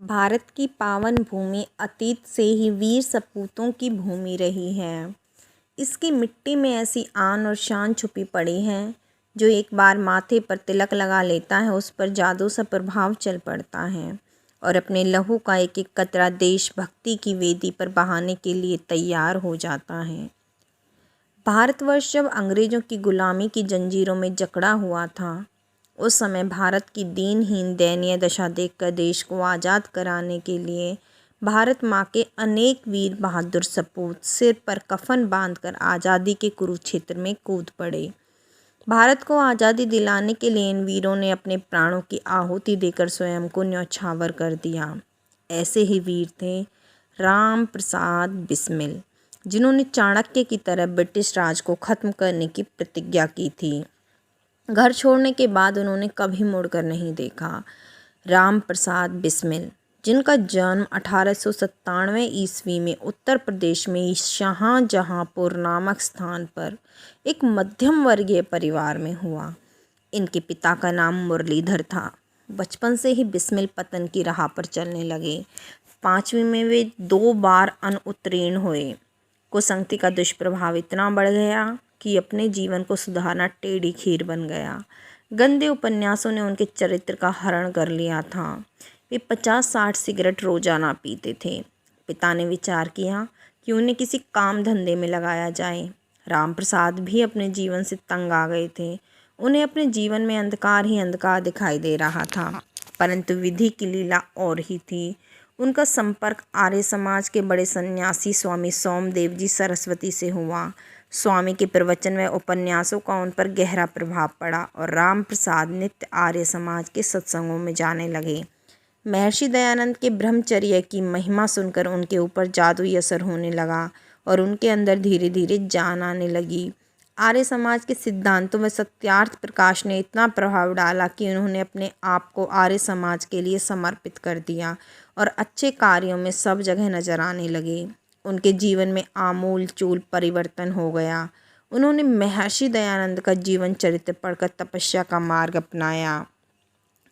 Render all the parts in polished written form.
भारत की पावन भूमि अतीत से ही वीर सपूतों की भूमि रही है। इसकी मिट्टी में ऐसी आन और शान छुपी पड़ी है, जो एक बार माथे पर तिलक लगा लेता है उस पर जादू सा प्रभाव चल पड़ता है और अपने लहू का एक एक कतरा देशभक्ति की वेदी पर बहाने के लिए तैयार हो जाता है। भारतवर्ष जब अंग्रेज़ों की गुलामी की जंजीरों में जकड़ा हुआ था, उस समय भारत की दीनहीन दयनीय दशा देखकर देश को आज़ाद कराने के लिए भारत माँ के अनेक वीर बहादुर सपूत सिर पर कफन बांधकर आज़ादी के कुरुक्षेत्र में कूद पड़े। भारत को आज़ादी दिलाने के लिए इन वीरों ने अपने प्राणों की आहुति देकर स्वयं को न्यौछावर कर दिया। ऐसे ही वीर थे राम प्रसाद बिस्मिल, जिन्होंने चाणक्य की तरह ब्रिटिश राज को ख़त्म करने की प्रतिज्ञा की थी। घर छोड़ने के बाद उन्होंने कभी मुड़कर नहीं देखा। राम प्रसाद बिस्मिल, जिनका जन्म 1897 ईस्वी में उत्तर प्रदेश में शाहजहाँपुर नामक स्थान पर एक मध्यम वर्गीय परिवार में हुआ। इनके पिता का नाम मुरलीधर था। बचपन से ही बिस्मिल पतन की राह पर चलने लगे। 5वीं में वे 2 बार अनुत्तीर्ण हुए। कुसंगति का दुष्प्रभाव इतना बढ़ गया कि अपने जीवन को सुधारना टेढ़ी खीर बन गया। गंदे उपन्यासों ने उनके चरित्र का हरण कर लिया था। वे 50-60 सिगरेट रोजाना पीते थे। पिता ने विचार किया कि उन्हें किसी काम धंधे में लगाया जाए। राम प्रसाद भी अपने जीवन से तंग आ गए थे। उन्हें अपने जीवन में अंधकार ही अंधकार दिखाई दे रहा था, परंतु विधि की लीला और ही थी। उनका संपर्क आर्य समाज के बड़े सन्यासी स्वामी सोमदेव जी सरस्वती से हुआ। स्वामी के प्रवचन व उपन्यासों का उन पर गहरा प्रभाव पड़ा और राम प्रसाद नित्य आर्य समाज के सत्संगों में जाने लगे। महर्षि दयानंद के ब्रह्मचर्य की महिमा सुनकर उनके ऊपर जादुई असर होने लगा और उनके अंदर धीरे धीरे जान आने लगी। आर्य समाज के सिद्धांतों व सत्यार्थ प्रकाश ने इतना प्रभाव डाला कि उन्होंने अपने आप को आर्य समाज के लिए समर्पित कर दिया और अच्छे कार्यों में सब जगह नजर आने लगे। उनके जीवन में आमूल चूल परिवर्तन हो गया। उन्होंने महर्षि दयानंद का जीवन चरित्र पढ़कर तपस्या का मार्ग अपनाया।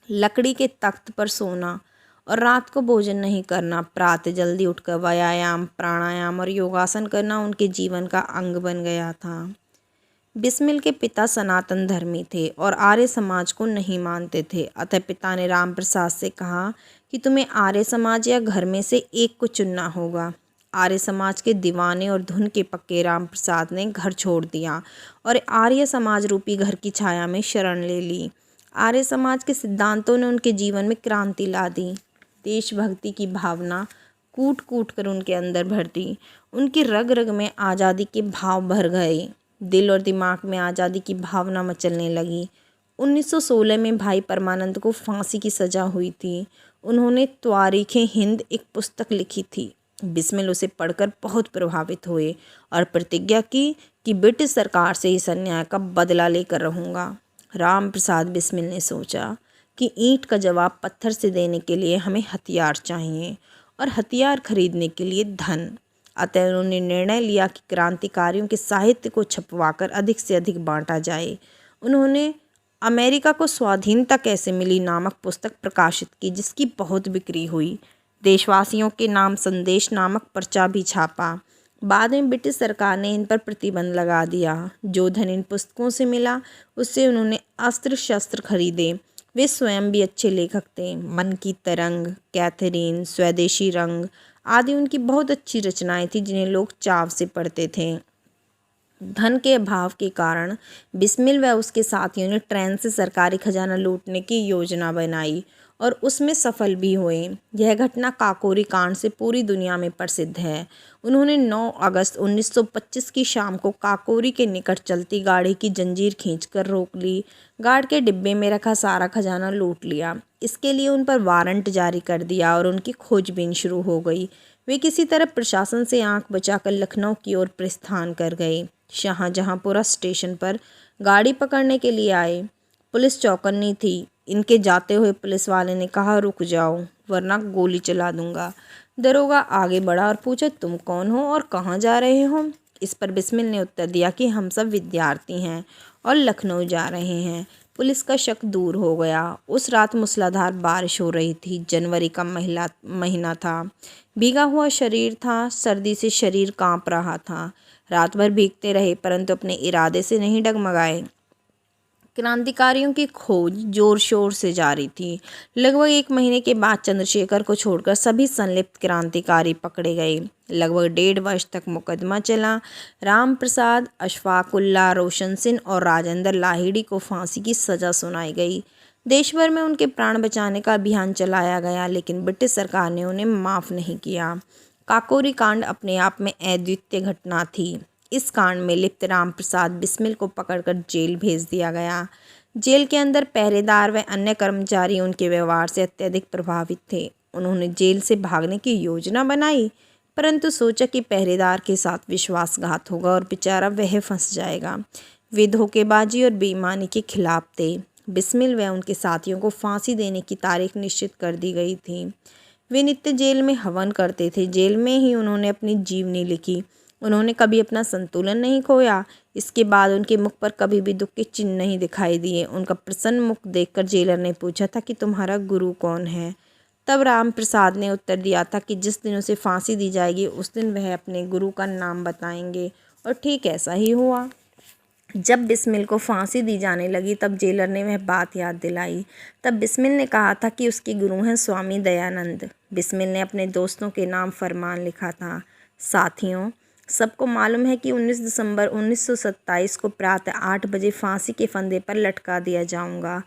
लकड़ी के तख्त पर सोना और रात को भोजन नहीं करना, प्रातः जल्दी उठकर व्यायाम, प्राणायाम और योगासन करना उनके जीवन का अंग बन गया था। बिस्मिल के पिता सनातन धर्मी थे और आर्य समाज को नहीं मानते थे। अतः पिता ने राम प्रसाद से कहा कि तुम्हें आर्य समाज या घर में से एक को चुनना होगा। आर्य समाज के दीवाने और धुन के पक्के राम प्रसाद ने घर छोड़ दिया और आर्य समाज रूपी घर की छाया में शरण ले ली। आर्य समाज के सिद्धांतों ने उनके जीवन में क्रांति ला दी। देशभक्ति की भावना कूट कूट कर उनके अंदर भर दी। उनकी रग रग में आज़ादी के भाव भर गए। दिल और दिमाग में आज़ादी की भावना मचलने लगी। 1916 में भाई परमानंद को फांसी की सज़ा हुई थी। उन्होंने त्वारीख़े हिंद एक पुस्तक लिखी थी। बिस्मिल उसे पढ़कर बहुत प्रभावित हुए और प्रतिज्ञा की कि ब्रिटिश सरकार से इस अन्याय का बदला लेकर रहूँगा। राम प्रसाद बिस्मिल ने सोचा कि ईंट का जवाब पत्थर से देने के लिए हमें हथियार चाहिए और हथियार खरीदने के लिए धन। अतः उन्होंने निर्णय लिया कि क्रांतिकारियों के साहित्य को छपवाकर अधिक से अधिक बांटा जाए। उन्होंने अमेरिका को स्वाधीनता कैसे मिली नामक पुस्तक प्रकाशित की, जिसकी बहुत बिक्री हुई। देशवासियों के नाम संदेश नामक पर्चा भी छापा। बाद में ब्रिटिश सरकार ने इन पर प्रतिबंध लगा दिया। जो धन इन पुस्तकों से मिला उससे उन्होंने अस्त्र शस्त्र खरीदे। वे स्वयं भी अच्छे लेखक थे। मन की तरंग, कैथरीन, स्वदेशी रंग आदि उनकी बहुत अच्छी रचनाएं थी, जिन्हें लोग चाव से पढ़ते थे। धन के अभाव के कारण बिस्मिल व उसके साथियों ने ट्रेन से सरकारी खजाना लूटने की योजना बनाई और उसमें सफल भी हुए। यह घटना काकोरी कांड से पूरी दुनिया में प्रसिद्ध है। उन्होंने 9 अगस्त 1925 की शाम को काकोरी के निकट चलती गाड़ी की जंजीर खींचकर रोक ली। गार्ड के डिब्बे में रखा सारा खजाना लूट लिया। इसके लिए उन पर वारंट जारी कर दिया और उनकी खोजबीन शुरू हो गई। वे किसी तरह प्रशासन से आंख बचाकर लखनऊ की ओर प्रस्थान कर गए। शाहजहाँपुरा स्टेशन पर गाड़ी पकड़ने के लिए आए। पुलिस चौकन्नी थी। इनके जाते हुए पुलिस वाले ने कहा, रुक जाओ वरना गोली चला दूंगा। दरोगा आगे बढ़ा और पूछा, तुम कौन हो और कहाँ जा रहे हो? इस पर बिस्मिल ने उत्तर दिया कि हम सब विद्यार्थी हैं और लखनऊ जा रहे हैं। पुलिस का शक दूर हो गया। उस रात मूसलाधार बारिश हो रही थी। जनवरी का महीना था। भीगा हुआ शरीर था, सर्दी से शरीर कांप रहा था। रात भर भीगते रहे परंतु अपने इरादे से नहीं डगमगाए। क्रांतिकारियों की खोज जोर शोर से जारी थी। लगभग 1 महीने के बाद चंद्रशेखर को छोड़कर सभी संलिप्त क्रांतिकारी पकड़े गए। लगभग 1.5 वर्ष तक मुकदमा चला। राम प्रसाद, अशफाकुल्ला, रोशन सिंह और राजेंद्र लाहिड़ी को फांसी की सजा सुनाई गई। देश भर में उनके प्राण बचाने का अभियान चलाया गया, लेकिन ब्रिटिश सरकार ने उन्हें माफ़ नहीं किया। काकोरी कांड अपने आप में अद्वितीय घटना थी। इस कांड में लिप्त राम प्रसाद बिस्मिल को पकड़कर जेल भेज दिया गया। जेल के अंदर पहरेदार व अन्य कर्मचारी उनके व्यवहार से अत्यधिक प्रभावित थे। उन्होंने जेल से भागने की योजना बनाई, परंतु सोचा कि पहरेदार के साथ विश्वासघात होगा और बेचारा वह फंस जाएगा। वे धोखेबाजी और बेईमानी के खिलाफ थे। बिस्मिल व उनके साथियों को फांसी देने की तारीख निश्चित कर दी गई थी। वे नित्य जेल में हवन करते थे। जेल में ही उन्होंने अपनी जीवनी लिखी। उन्होंने कभी अपना संतुलन नहीं खोया। इसके बाद उनके मुख पर कभी भी दुख के चिन्ह नहीं दिखाई दिए। उनका प्रसन्न मुख देखकर जेलर ने पूछा था कि तुम्हारा गुरु कौन है। तब राम प्रसाद ने उत्तर दिया था कि जिस दिन उसे फांसी दी जाएगी उस दिन वह अपने गुरु का नाम बताएंगे, और ठीक ऐसा ही हुआ। जब बिस्मिल को फांसी दी जाने लगी तब जेलर ने वह बात याद दिलाई। तब बिस्मिल ने कहा था कि उसके गुरु हैं स्वामी दयानंद। बिस्मिल ने अपने दोस्तों के नाम फरमान लिखा था। साथियों, सबको मालूम है कि 19 दिसंबर 1927 को प्रातः 8 बजे फांसी के फंदे पर लटका दिया जाऊंगा।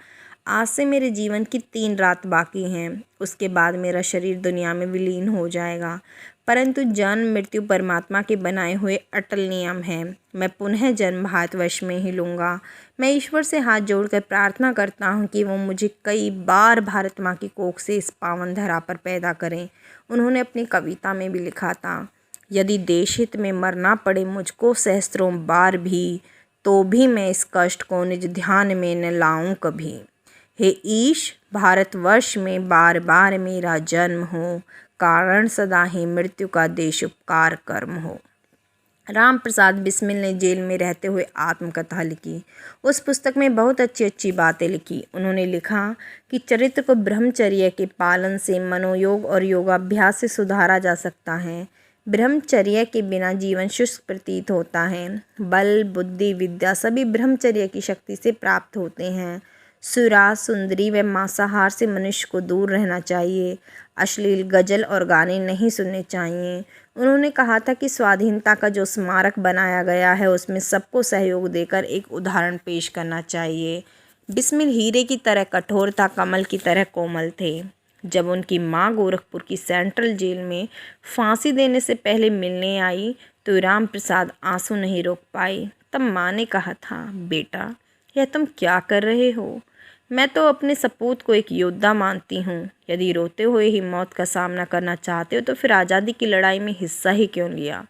आज से मेरे जीवन की 3 रात बाकी हैं। उसके बाद मेरा शरीर दुनिया में विलीन हो जाएगा, परंतु जन्म मृत्यु परमात्मा के बनाए हुए अटल नियम हैं। मैं पुनः जन्म भारतवर्ष में ही लूँगा। मैं ईश्वर से हाथ जोड़कर प्रार्थना करता हूँ कि वो मुझे कई बार भारत माँ की कोख से इस पावन धरा पर पैदा करें। उन्होंने अपनी कविता में भी लिखा था, यदि देश हित में मरना पड़े मुझको सहस्त्रों बार भी, तो भी मैं इस कष्ट को निज ध्यान में न लाऊं कभी। हे ईश, भारतवर्ष में बार बार मेरा जन्म हो, कारण सदा ही मृत्यु का देश उपकार कर्म हो। राम प्रसाद बिस्मिल ने जेल में रहते हुए आत्मकथा लिखी। उस पुस्तक में बहुत अच्छी अच्छी बातें लिखी। उन्होंने लिखा कि चरित्र को ब्रह्मचर्य के पालन से, मनोयोग और योगाभ्यास से सुधारा जा सकता है। ब्रह्मचर्य के बिना जीवन शुष्क प्रतीत होता है। बल, बुद्धि, विद्या सभी ब्रह्मचर्य की शक्ति से प्राप्त होते हैं। सुरा, सुंदरी व मांसाहार से मनुष्य को दूर रहना चाहिए। अश्लील गज़ल और गाने नहीं सुनने चाहिए। उन्होंने कहा था कि स्वाधीनता का जो स्मारक बनाया गया है उसमें सबको सहयोग देकर एक उदाहरण पेश करना चाहिए। बिस्मिल हीरे की तरह कठोर था, कमल की तरह कोमल थे। जब उनकी माँ गोरखपुर की सेंट्रल जेल में फांसी देने से पहले मिलने आई तो राम प्रसाद आंसू नहीं रोक पाई। तब माँ ने कहा था, बेटा यह तुम क्या कर रहे हो? मैं तो अपने सपूत को एक योद्धा मानती हूँ। यदि रोते हुए ही मौत का सामना करना चाहते हो तो फिर आज़ादी की लड़ाई में हिस्सा ही क्यों लिया?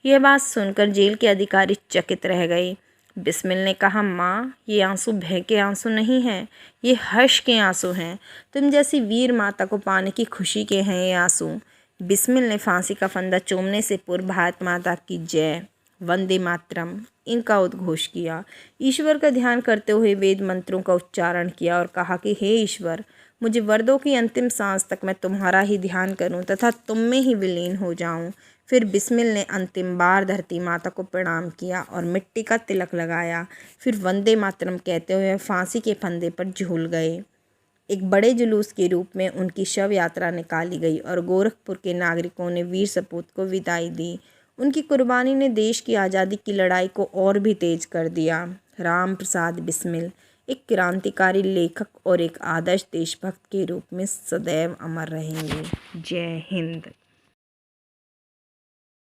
यह बात सुनकर जेल के अधिकारी चकित रह गए। बिस्मिल ने कहा, माँ ये आंसू भय के आंसू नहीं हैं, ये हर्ष के आंसू हैं। तुम जैसी वीर माता को पाने की खुशी के हैं ये आंसू। बिस्मिल ने फांसी का फंदा चूमने से पूर्व भारत माता की जय, वंदे मातरम इनका उद्घोष किया। ईश्वर का ध्यान करते हुए वेद मंत्रों का उच्चारण किया और कहा कि हे ईश्वर, मुझे वर दो कि अंतिम सांस तक मैं तुम्हारा ही ध्यान करूं तथा तुम में ही विलीन हो जाऊं। फिर बिस्मिल ने अंतिम बार धरती माता को प्रणाम किया और मिट्टी का तिलक लगाया। फिर वंदे मातरम कहते हुए फांसी के फंदे पर झूल गए। एक बड़े जुलूस के रूप में उनकी शव यात्रा निकाली गई और गोरखपुर के नागरिकों ने वीर सपूत को विदाई दी। उनकी कुर्बानी ने देश की आज़ादी की लड़ाई को और भी तेज कर दिया। राम प्रसाद बिस्मिल एक क्रांतिकारी लेखक और एक आदर्श देशभक्त के रूप में सदैव अमर रहेंगे। जय हिंद।